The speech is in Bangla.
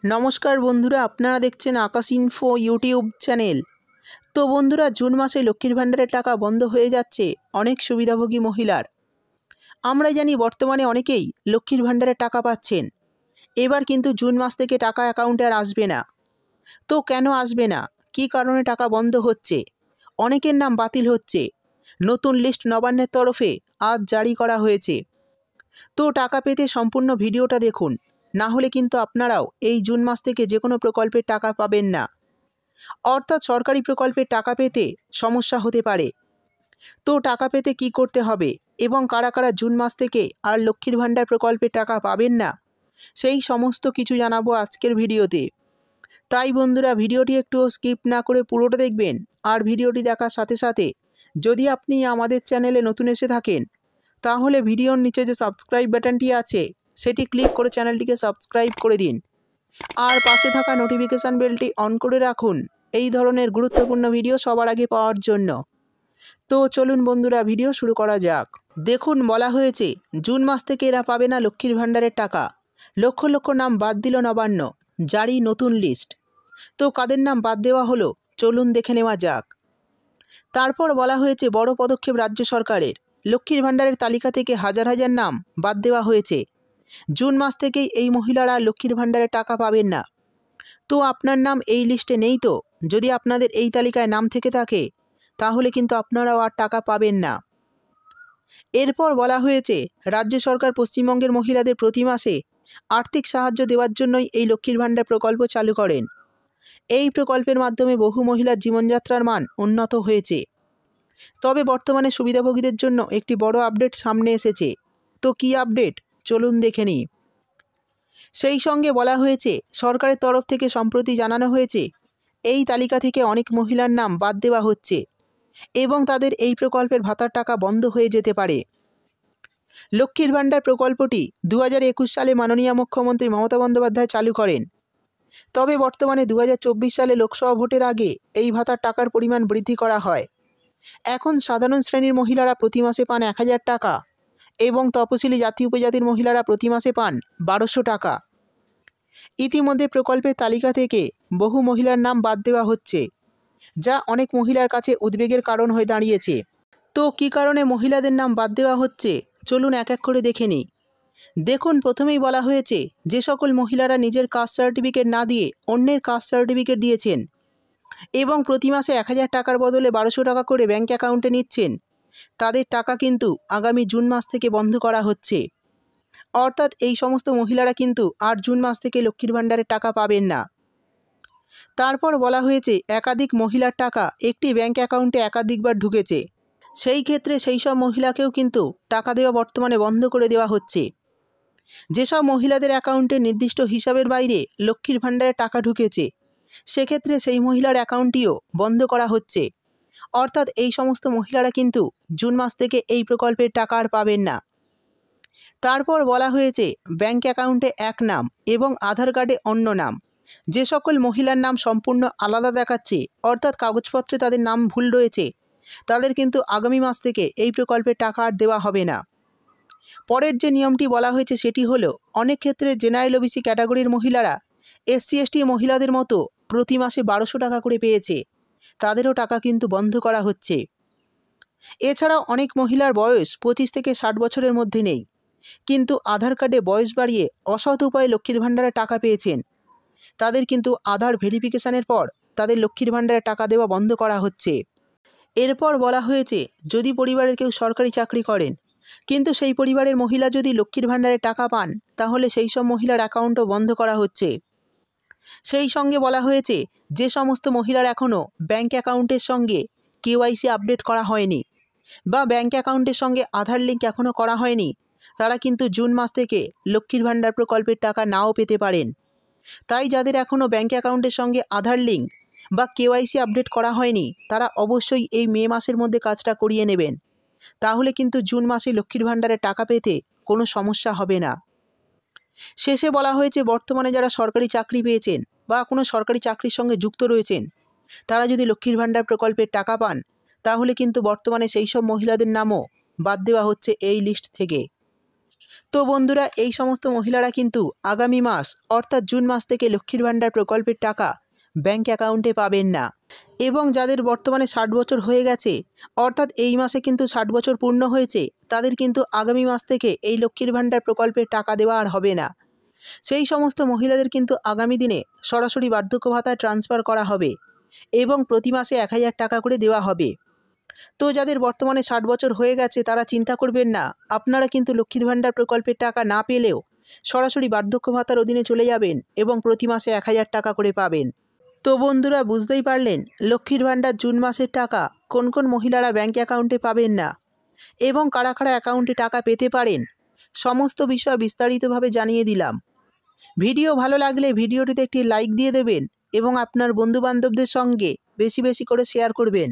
নমস্কার বন্ধুরা, আপনারা দেখছেন আকাশ ইনফো ইউটিউব চ্যানেল। তো বন্ধুরা, জুন মাসে লক্ষ্মীর ভাণ্ডারের টাকা বন্ধ হয়ে যাচ্ছে অনেক সুবিধাভোগী মহিলার। আমরা জানি বর্তমানে অনেকেই লক্ষ্মীর ভাণ্ডারের টাকা পাচ্ছেন। এবার কিন্তু জুন মাস থেকে টাকা অ্যাকাউন্টে আর আসবে না। তো কেন আসবে না, কী কারণে টাকা বন্ধ হচ্ছে, অনেকের নাম বাতিল হচ্ছে, নতুন লিস্ট নবান্নের তরফে আজ জারি করা হয়েছে। তো টাকা পেতে সম্পূর্ণ ভিডিওটা দেখুন, না হলে কিন্তু আপনারাও এই জুন মাস থেকে যে কোনো প্রকল্পের টাকা পাবেন না। অর্থাৎ সরকারি প্রকল্পের টাকা পেতে সমস্যা হতে পারে। তো টাকা পেতে কি করতে হবে এবং কারা কারা জুন মাস থেকে আর লক্ষ্মীর ভাণ্ডার প্রকল্পের টাকা পাবেন না, সেই সমস্ত কিছু জানাবো আজকের ভিডিওতে। তাই বন্ধুরা, ভিডিওটি একটু স্কিপ না করে পুরোটা দেখবেন। আর ভিডিওটি দেখার সাথে সাথে যদি আপনি আমাদের চ্যানেলে নতুন এসে থাকেন, তাহলে ভিডিওর নিচে যে সাবস্ক্রাইব বাটনটি আছে সেটি ক্লিক করে চ্যানেলটিকে সাবস্ক্রাইব করে দিন। আর পাশে থাকা নোটিফিকেশান বেলটি অন করে রাখুন এই ধরনের গুরুত্বপূর্ণ ভিডিও সবার আগে পাওয়ার জন্য। তো চলুন বন্ধুরা, ভিডিও শুরু করা যাক। দেখুন, বলা হয়েছে জুন মাস থেকে এরা পাবে না লক্ষ্মীর ভাণ্ডারের টাকা। লক্ষ লক্ষ নাম বাদ দিল নবান্ন, জারি নতুন লিস্ট। তো কাদের নাম বাদ দেওয়া হলো চলুন দেখে নেওয়া যাক। তারপর বলা হয়েছে বড় পদক্ষেপ রাজ্য সরকারের, লক্ষ্মীর ভাণ্ডারের তালিকা থেকে হাজার হাজার নাম বাদ দেওয়া হয়েছে। জুন মাস থেকেই এই মহিলারা লক্ষ্মীর ভাণ্ডারের টাকা পাবেন না। তো আপনার নাম এই লিস্টে নেই, তো যদি আপনাদের এই তালিকায় নাম থেকে থাকে তাহলে কিন্তু আপনারাও আর টাকা পাবেন না। এরপর বলা হয়েছে রাজ্য সরকার পশ্চিমবঙ্গের মহিলাদের প্রতি মাসে আর্থিক সাহায্য দেওয়ার জন্যই এই লক্ষ্মীর ভাণ্ডার প্রকল্প চালু করেন। এই প্রকল্পের মাধ্যমে বহু মহিলার জীবনযাত্রার মান উন্নত হয়েছে। তবে বর্তমানে সুবিধাভোগীদের জন্য একটি বড় আপডেট সামনে এসেছে। তো কী আপডেট চলুন দেখে নিই। সেই সঙ্গে বলা হয়েছে সরকারের তরফ থেকে সম্প্রতি জানানো হয়েছে এই তালিকা থেকে অনেক মহিলার নাম বাদ দেওয়া হচ্ছে এবং তাদের এই প্রকল্পের ভাতার টাকা বন্ধ হয়ে যেতে পারে। লক্ষ্মীর ভাণ্ডার প্রকল্পটি 2021 সালে মাননীয় মুখ্যমন্ত্রী মমতা বন্দ্যোপাধ্যায় চালু করেন। তবে বর্তমানে 2024 সালে লোকসভা ভোটের আগে এই ভাতার টাকার পরিমাণ বৃদ্ধি করা হয়। এখন সাধারণ শ্রেণীর মহিলারা প্রতি মাসে পান 1000 টাকা এবং তপশিলি জাতি উপজাতির মহিলারা প্রতি মাসে পান 1200 টাকা। ইতিমধ্যে প্রকল্পের তালিকা থেকে বহু মহিলার নাম বাদ দেওয়া হচ্ছে, যা অনেক মহিলার কাছে উদ্বেগের কারণ হয়ে দাঁড়িয়েছে। তো কী কারণে মহিলাদের নাম বাদ দেওয়া হচ্ছে চলুন এক এক করে দেখে নিই। দেখুন, প্রথমেই বলা হয়েছে যে সকল মহিলারা নিজের কাস্ট সার্টিফিকেট না দিয়ে অন্যের কাস্ট সার্টিফিকেট দিয়েছেন এবং প্রতি মাসে 1000 টাকার বদলে 1200 টাকা করে ব্যাঙ্ক অ্যাকাউন্টে নিচ্ছেন, তাদের টাকা কিন্তু আগামী জুন মাস থেকে বন্ধ করা হচ্ছে। অর্থাৎ এই সমস্ত মহিলারা কিন্তু আর জুন মাস থেকে লক্ষ্মীর ভাণ্ডারের টাকা পাবেন না। তারপর বলা হয়েছে একাধিক মহিলার টাকা একটি ব্যাঙ্ক অ্যাকাউন্টে একাধিকবার ঢুকেছে, সেই ক্ষেত্রে সেই সব মহিলাকেও কিন্তু টাকা দেওয়া বর্তমানে বন্ধ করে দেওয়া হচ্ছে। যেসব মহিলাদের অ্যাকাউন্টে নির্দিষ্ট হিসাবের বাইরে লক্ষ্মীর ভাণ্ডারের টাকা ঢুকেছে, সেক্ষেত্রে সেই মহিলার অ্যাকাউন্টটিও বন্ধ করা হচ্ছে। অর্থাৎ এই সমস্ত মহিলারা কিন্তু জুন মাস থেকে এই প্রকল্পের টাকা আর পাবেন না। তারপর বলা হয়েছে ব্যাঙ্ক অ্যাকাউন্টে এক নাম এবং আধার কার্ডে অন্য নাম। যে সকল মহিলার নাম সম্পূর্ণ আলাদা দেখাচ্ছে, অর্থাৎ কাগজপত্রে তাদের নাম ভুল রয়েছে, তাদের কিন্তু আগামী মাস থেকে এই প্রকল্পের টাকা আর দেওয়া হবে না। পরের যে নিয়মটি বলা হয়েছে সেটি হলো, অনেক ক্ষেত্রে জেনারেল ওবিসি ক্যাটাগরির মহিলারা SC ST মহিলাদের মতো প্রতি মাসে 1200 টাকা করে পেয়েছে, তাদেরও টাকা কিন্তু বন্ধ করা হচ্ছে। এছাড়াও অনেক মহিলার বয়স 25 থেকে 60 বছরের মধ্যে নেই, কিন্তু আধার কার্ডে বয়স বাড়িয়ে অসৎ উপায়ে লক্ষ্মীর ভাণ্ডারে টাকা পেয়েছেন, তাদের কিন্তু আধার ভেরিফিকেশানের পর তাদের লক্ষ্মীর ভাণ্ডারে টাকা দেওয়া বন্ধ করা হচ্ছে। এরপর বলা হয়েছে যদি পরিবারের কেউ সরকারি চাকরি করেন কিন্তু সেই পরিবারের মহিলা যদি লক্ষ্মীর ভাণ্ডারে টাকা পান, তাহলে সেই সব মহিলার অ্যাকাউন্টও বন্ধ করা হচ্ছে। সেই সঙ্গে বলা হয়েছে যে সমস্ত মহিলার এখনও ব্যাঙ্ক অ্যাকাউন্টের সঙ্গে KYC আপডেট করা হয়নি বা ব্যাঙ্ক অ্যাকাউন্টের সঙ্গে আধার লিঙ্ক এখনও করা হয়নি, তারা কিন্তু জুন মাস থেকে লক্ষ্মীর ভাণ্ডার প্রকল্পের টাকা নাও পেতে পারেন। তাই যাদের এখনও ব্যাঙ্ক অ্যাকাউন্টের সঙ্গে আধার লিঙ্ক বা KYC আপডেট করা হয়নি, তারা অবশ্যই এই মে মাসের মধ্যে কাজটা করিয়ে নেবেন। তাহলে কিন্তু জুন মাসে লক্ষ্মীর ভাণ্ডারে টাকা পেতে কোনো সমস্যা হবে না। শেষে বলা হয়েছে বর্তমানে যারা সরকারি চাকরি পেয়েছেন বা কোনো সরকারি চাকরির সঙ্গে যুক্ত রয়েছেন, তারা যদি লক্ষ্মীর ভাণ্ডার প্রকল্পের টাকা পান, তাহলে কিন্তু বর্তমানে সেই সব মহিলাদের নামও বাদ দেওয়া হচ্ছে এই লিস্ট থেকে। তো বন্ধুরা, এই সমস্ত মহিলারা কিন্তু আগামী মাস অর্থাৎ জুন মাস থেকে লক্ষ্মীর ভাণ্ডার প্রকল্পের টাকা ব্যাংক অ্যাকাউন্টে পাবেন না। এবং যাদের বর্তমানে 60 বছর হয়ে গেছে, অর্থাৎ এই মাসে কিন্তু 60 বছর পূর্ণ হয়েছে, তাদের কিন্তু আগামী মাস থেকে এই লক্ষ্মীর ভাণ্ডার প্রকল্পের টাকা দেওয়া আর হবে না। সেই সমস্ত মহিলাদের কিন্তু আগামী দিনে সরাসরি বার্ধক্য ভাতা ট্রান্সফার করা হবে এবং প্রতি মাসে 1000 টাকা করে দেওয়া হবে। তো যাদের বর্তমানে 60 বছর হয়ে গেছে তারা চিন্তা করবেন না, আপনারা কিন্তু লক্ষ্মীর ভাণ্ডার প্রকল্পের টাকা না পেলেও সরাসরি বার্ধক্য ভাতার অধীনে চলে যাবেন এবং প্রতি মাসে 1000 টাকা করে পাবেন। তো বন্ধুরা, বুঝতেই পারলেন লক্ষ্মীর ভাণ্ডার জুন মাসের টাকা কোন কোন মহিলারা ব্যাংক অ্যাকাউন্টে পাবেন না এবং কারা কারা অ্যাকাউন্টে টাকা পেতে পারেন, সমস্ত বিষয় বিস্তারিতভাবে জানিয়ে দিলাম। ভিডিও ভালো লাগলে ভিডিওটিতে একটি লাইক দিয়ে দেবেন এবং আপনার বন্ধুবান্ধবদের সঙ্গে বেশি বেশি করে শেয়ার করবেন।